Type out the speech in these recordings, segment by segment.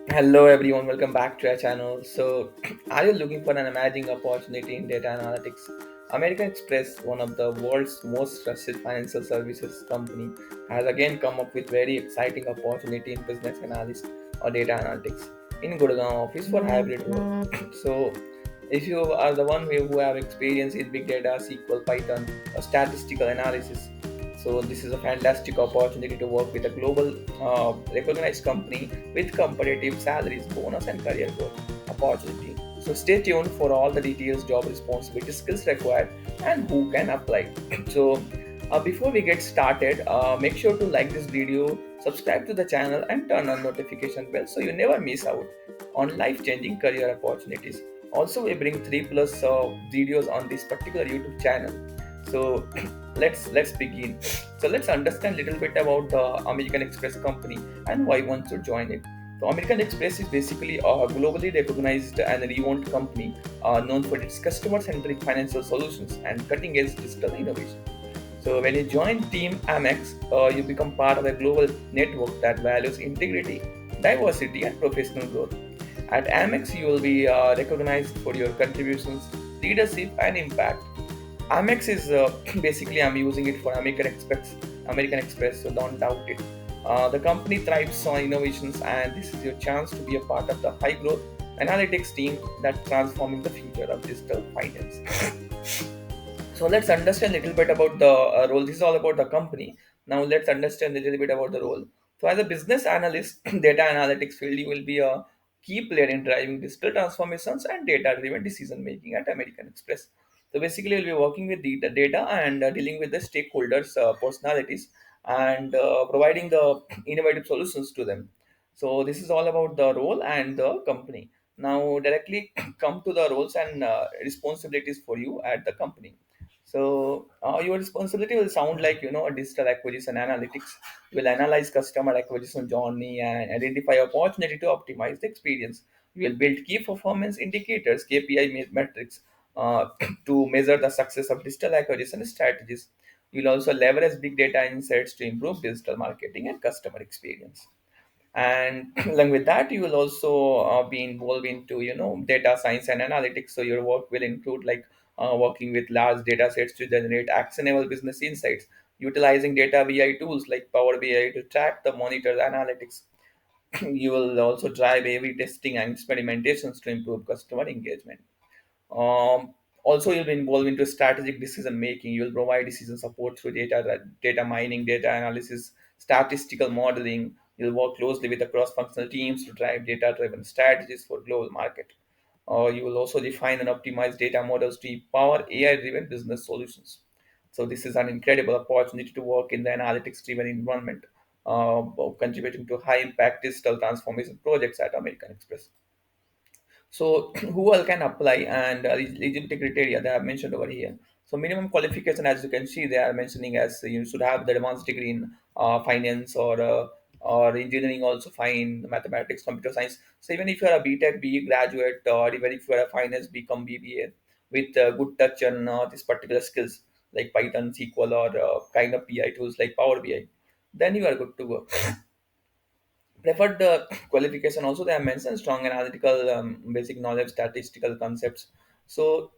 Hello everyone, welcome back to our channel. So, are you looking for an amazing opportunity in data analytics? American Express, one of the world's most trusted financial services company, has again come up with very exciting opportunity in business analyst or data analytics in Gurugram office for hybrid work. So, if you are the one who have experience in big data, SQL, Python, or statistical analysis, so this is a fantastic opportunity to work with a global recognized company with competitive salaries, bonus, and career growth opportunity. So stay tuned for all the details, job responsibilities, skills required, and who can apply. So before we get started, make sure to like this video, subscribe to the channel, and turn on notification bell so you never miss out on life-changing career opportunities. Also, we bring 3+ videos on this particular YouTube channel. So let's begin. So let's understand a little bit about the American Express company and why one should join it. So American Express is basically a globally recognized and renowned company known for its customer-centric financial solutions and cutting-edge digital innovation. So when you join Team Amex, you become part of a global network that values integrity, diversity, and professional growth. At Amex, you will be recognized for your contributions, leadership, and impact. Amex is basically I'm using it for American Express, so don't doubt it. The company thrives on innovations, and this is your chance to be a part of the high growth analytics team that's transforming the future of digital finance. So let's understand a little bit about the role. This is all about the company. Now let's understand a little bit about the role. So as a business analyst, data analytics field, you will be a key player in driving digital transformations and data-driven decision making at American Express. So basically, you'll be working with the data and dealing with the stakeholders' personalities and providing the innovative solutions to them. So this is all about the role and the company. Now directly come to the roles and responsibilities for you at the company. So your responsibility will sound like a digital acquisition analytics will analyze customer acquisition journey and identify opportunity to optimize the experience. You will build key performance indicators, KPI metrics, uh, to measure the success of digital acquisition strategies. You will also leverage big data insights to improve digital marketing and customer experience. And along with that, you will also be involved into data science and analytics. So your work will include like working with large data sets to generate actionable business insights, utilizing data BI tools like Power BI to track the monitor the analytics. You will also drive A/B testing and experimentations to improve customer engagement. um, Also, you'll be involved into strategic decision making. You'll provide decision support through data mining, data analysis, statistical modeling. You'll work closely with the cross-functional teams to drive data-driven strategies for global market. You will also define and optimize data models to empower AI-driven business solutions. So this is an incredible opportunity to work in the analytics-driven environment, contributing to high-impact digital transformation projects at American Express. So who all can apply and eligibility criteria they have mentioned over here. So minimum qualification, as you can see, they are mentioning as you should have the advanced degree in finance or engineering, also fine, mathematics, computer science. So even if you are a BTech, BE graduate, or even if you are a finance, become BBA with good touch on these particular skills like Python, SQL, or kind of BI tools like Power BI, then you are good to go. Preferred qualification also they have mentioned strong analytical basic knowledge, statistical concepts. So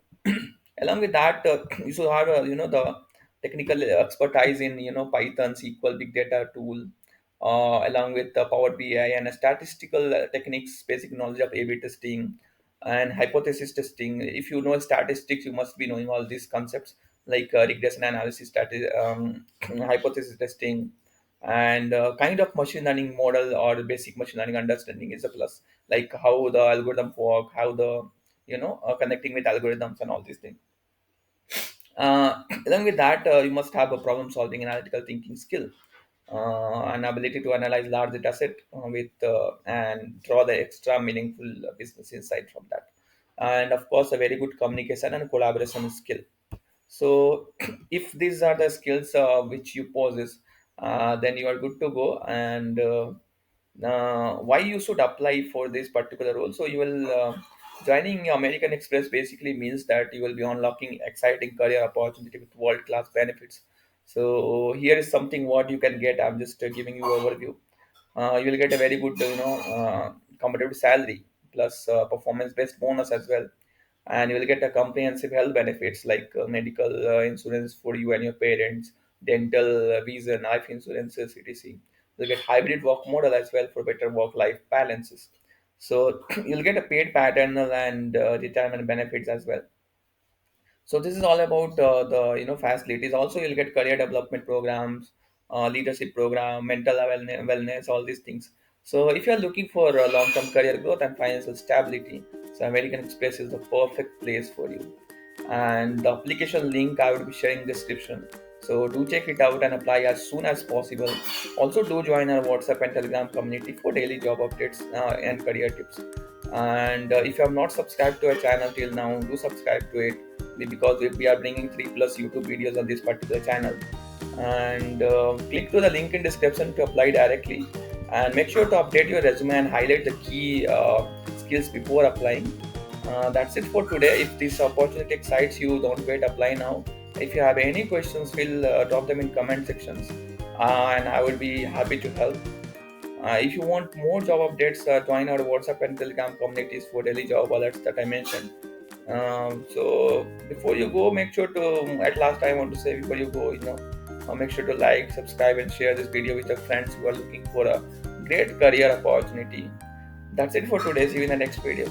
along with that, you should have the technical expertise in Python, SQL, big data tool, along with the Power BI and statistical techniques, basic knowledge of A/B testing and hypothesis testing. If you know statistics, you must be knowing all these concepts like regression analysis, hypothesis testing, and kind of machine learning model or basic machine learning understanding is a plus, like how the algorithm work, how the connecting with algorithms and all these things. Along with that, you must have a problem solving analytical thinking skill, an ability to analyze large data set and draw the extra meaningful business insight from that, and of course a very good communication and collaboration skill. So if these are the skills which you possess, then you are good to go. And why you should apply for this particular role? So you will joining American Express basically means that you will be unlocking exciting career opportunity with world class benefits. So here is something what you can get. I'm just giving you overview. You will get a very good competitive salary plus performance based bonus as well. And you will get a comprehensive health benefits like medical insurance for you and your parents, dental, vision, life insurances, etc. You'll get hybrid work model as well for better work life balances. So you'll get a paid paternal and retirement benefits as well. So this is all about the facilities. Also, you'll get career development programs, leadership program, mental wellness, all these things. So if you are looking for long-term career growth and financial stability, so American Express is the perfect place for you. And the application link I would be sharing in the description. So do check it out and apply as soon as possible. Also do join our WhatsApp and Telegram community for daily job updates and career tips. And if you have not subscribed to our channel till now, do subscribe to it because we are bringing 3 plus YouTube videos on this particular channel. And click to the link in description to apply directly. And make sure to update your resume and highlight the key skills before applying. That's it for today. If this opportunity excites you, don't wait, apply now. If you have any questions, feel drop them in comment sections, and I will be happy to help. If you want more job updates, join our WhatsApp and Telegram communities for daily job alerts that I mentioned. So before you go, make sure to, at last I want to say before you go, make sure to like, subscribe, and share this video with your friends who are looking for a great career opportunity. That's it for today. See you in the next video.